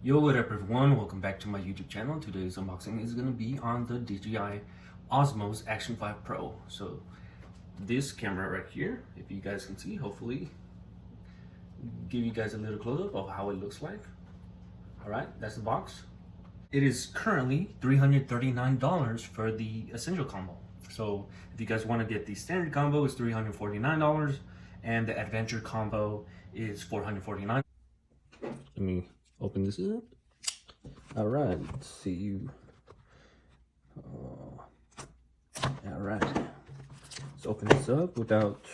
Yo, what up everyone, welcome back to my YouTube channel. Today's unboxing is going to be on the DJI Osmo's Action 5 Pro. So this camera right here, if you guys can see, hopefully give you guys a little close-up of how it looks like. Alright, that's the box. It is currently $339 for the Essential combo. So if you guys want to get the standard combo, it's $349 and the Adventure combo is $449. Let me open this up. All right, let's see. All right, let's open this up without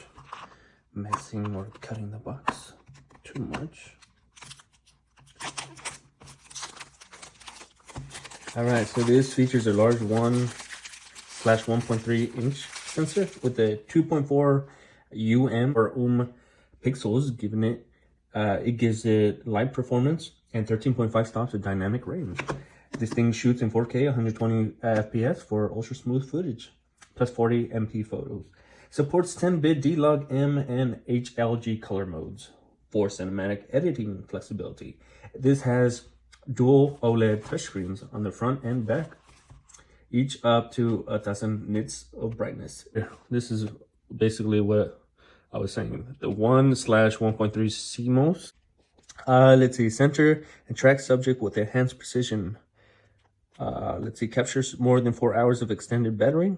messing or cutting the box too much. All right, so this features a large 1/1.3 inch sensor with a 2.4 or pixels, giving it it gives it light performance and 13.5 stops of dynamic range. This thing shoots in 4K 120 FPS for ultra smooth footage plus 40 MP photos. Supports 10-bit D-Log M and HLG color modes for cinematic editing flexibility. This has dual OLED touchscreens on the front and back, each up to 1000 nits of brightness. This is basically what I was saying, the 1/1.3 CMOS. Let's see, center and track subject with enhanced precision. Let's see, captures more than 4 hours of extended battery.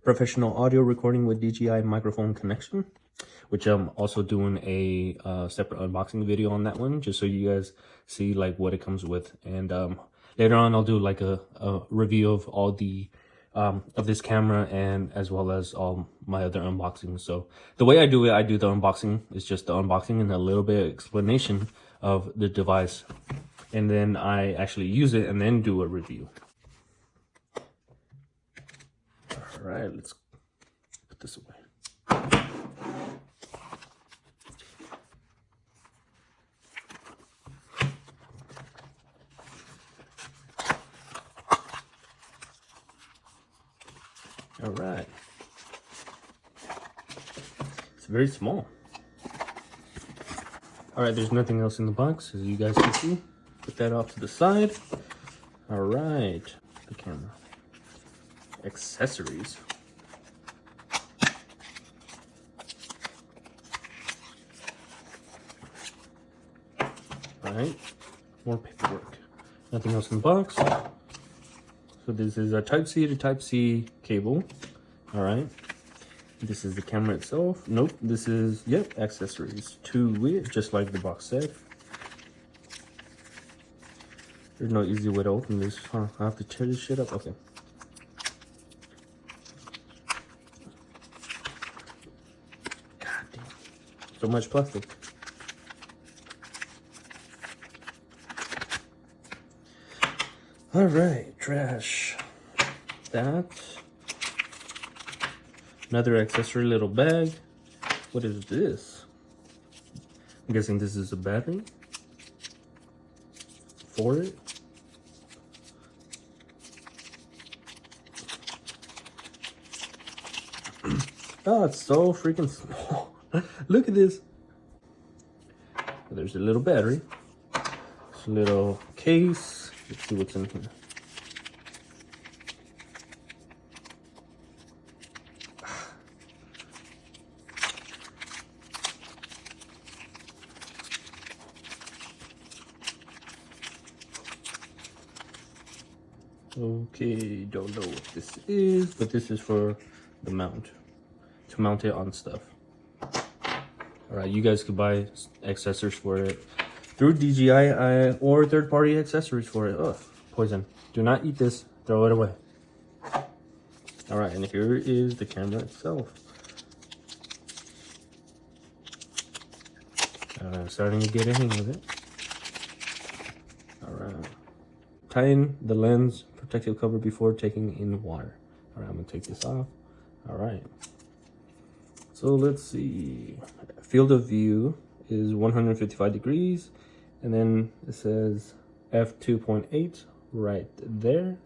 Professional audio recording with DJI microphone connection, which I'm also doing a separate unboxing video on that one, just so you guys see like what it comes with. And later on, I'll do like a review of all the of this camera and as well as all my other unboxings. So the way I do it, I do the unboxing is just the unboxing and a little bit of explanation of the device, and then I actually use it and then do a review. All right, let's put this away. All right, it's very small. All right, there's nothing else in the box, as you guys can see. Put that off to the side. All right, the camera. Accessories. All right, more paperwork. Nothing else in the box. So this is a Type-C to Type-C cable. All right. This is the camera itself. Nope, this is, yep, accessories to it, just like the box said. There's no easy way to open this, huh? I have to tear this shit up, okay. God damn, so much plastic. All right, trash. That. Another accessory little bag. What is this? I'm guessing this is a battery for it. Oh, it's so freaking small. Look at this. There's a little battery. It's a little case. Let's see what's in here. Okay, don't know what this is, but this is for the mount, to mount it on stuff. All right, you guys could buy accessories for it through DJI or third-party accessories for it. Ugh, poison. Do not eat this. Throw it away. All right, and here is the camera itself. I'm starting to get a hang of it. All right. Tighten the lens protective cover before taking in water. All right, I'm gonna take this off. All right. So let's see. Field of view is 155 degrees. And then it says f2.8 right there.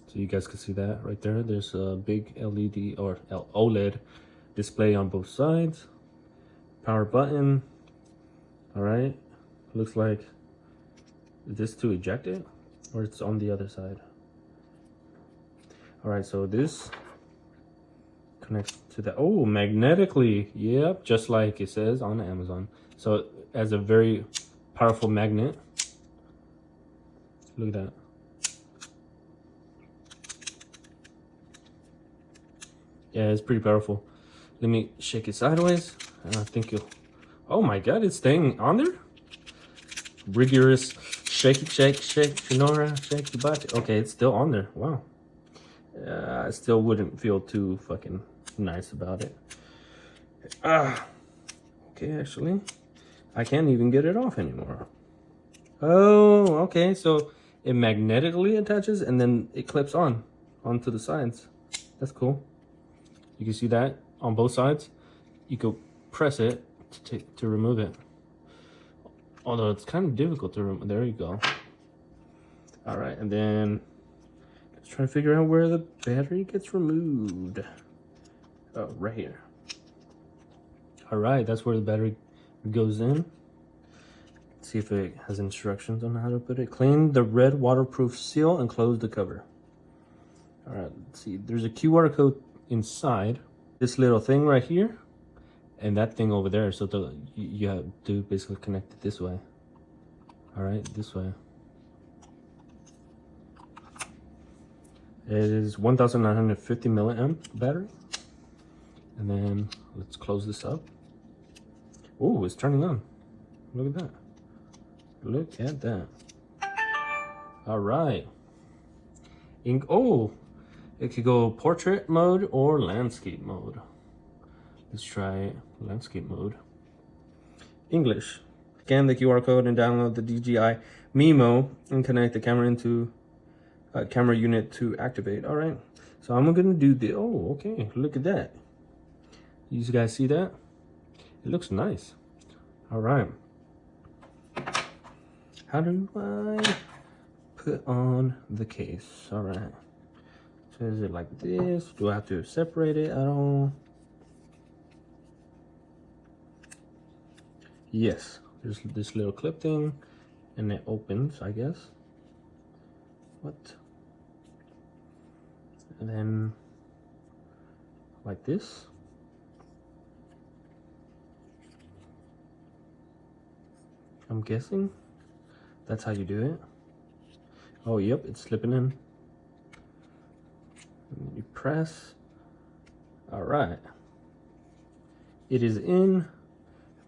So you guys can see that right there. There's a big LED or OLED display on both sides. Power button. All right, looks like this to eject it, or it's on the other side. All right, so this connects to the, oh, magnetically. Yep, just like it says on Amazon. So as a very powerful magnet. Look at that. Yeah, it's pretty powerful. Let me shake it sideways, and I think you'll, oh my God, it's staying on there? Rigorous shake it, shake, shake, Sonora, shake your butt. Okay, it's still on there, wow. I still wouldn't feel too fucking nice about it. Okay, actually, I can't even get it off anymore. Oh, okay, so it magnetically attaches and then it clips onto the sides. That's cool. You can see that on both sides. You could press it to remove it. Although it's kind of difficult to remove. There you go. All right, and then let's try to figure out where the battery gets removed. Oh, right here. All right, that's where the battery goes in. Let's see if it has instructions on how to put it. Clean the red waterproof seal and close the cover. All right, let's see. There's a QR code inside this little thing right here, and that thing over there. So you have to basically connect it this way. All right, this way. It is 1950 milliamp battery. And then let's close this up. Oh, it's turning on. Look at that. Look at that. All right. Oh, it could go portrait mode or landscape mode. Let's try landscape mode. English. Scan the QR code and download the DJI Mimo and connect the camera into a camera unit to activate. All right. So I'm gonna do the, oh, okay. Look at that. You guys see that? It looks nice. All right. How do I put on the case? All right. So is it like this? Do I have to separate it at all? Yes. There's this little clip thing, and it opens, I guess. What? And then like this. I'm guessing that's how you do it. Oh, yep, it's slipping in. And you press. All right. It is in.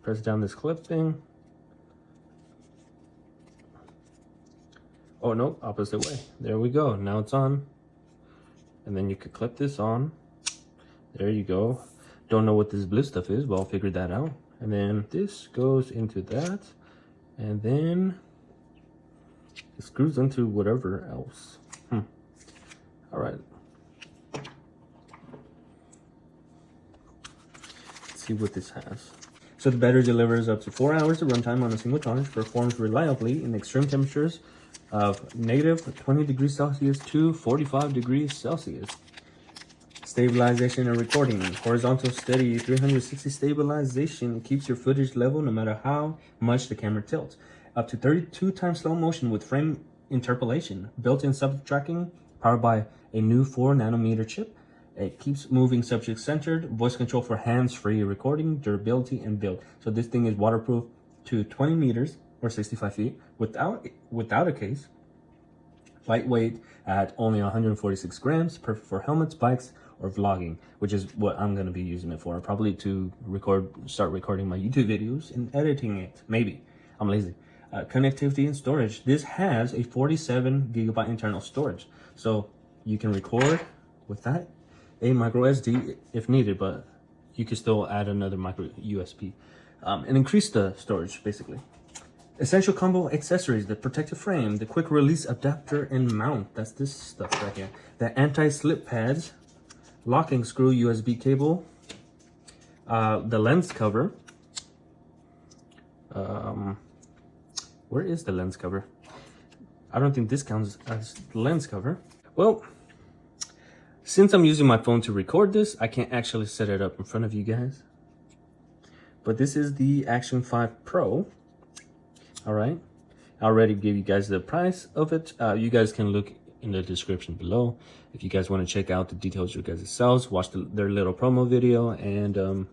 Press down this clip thing. Oh, no, opposite way. There we go. Now it's on. And then you could clip this on. There you go. Don't know what this blue stuff is, but I'll figure that out. And then this goes into that. And then it screws into whatever else. All right. Let's see what this has. So the battery delivers up to 4 hours of runtime on a single charge, performs reliably in extreme temperatures of negative 20 degrees Celsius to 45 degrees Celsius. Stabilization and recording. Horizontal steady 360 stabilization keeps your footage level no matter how much the camera tilts. Up to 32 times slow motion with frame interpolation. Built-in subject tracking powered by a new 4nm chip. It keeps moving subject centered. Voice control for hands-free recording, durability, and build. So this thing is waterproof to 20 meters or 65 feet without a case. Lightweight at only 146 grams, perfect for helmets, bikes, or vlogging, which is what I'm going to be using it for. Probably to start recording my YouTube videos and editing it. Maybe. I'm lazy. Connectivity and storage. This has a 47 gigabyte internal storage. So you can record with that. A micro SD if needed, but you can still add another micro USB and increase the storage, basically. Essential combo accessories: the protective frame, the quick release adapter and mount. That's this stuff right here. The anti-slip pads, locking screw USB cable, the lens cover. Where is the lens cover? I don't think this counts as the lens cover. Well, since I'm using my phone to record this, I can't actually set it up in front of you guys. But this is the Action 5 Pro. All right. I already gave you guys the price of it. You guys can look in the description below if you guys want to check out the details of your guys' cells, watch their little promo video, and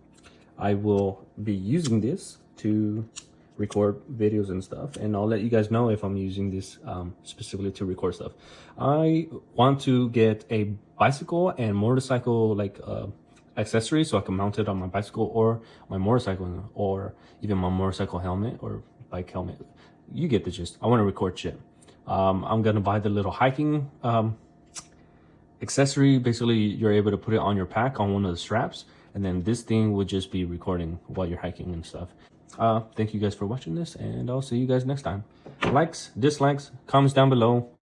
I will be using this to record videos and stuff, and I'll let you guys know if I'm using this specifically to record stuff. I want to get a bicycle and motorcycle like accessory so I can mount it on my bicycle or my motorcycle, or even my motorcycle helmet or bike helmet. You get the gist. I want to record shit. I'm gonna buy the little hiking accessory. Basically, you're able to put it on your pack on one of the straps, and then this thing would just be recording while you're hiking and stuff. Thank you guys for watching this, and I'll see you guys next time. Likes, dislikes, comments down below.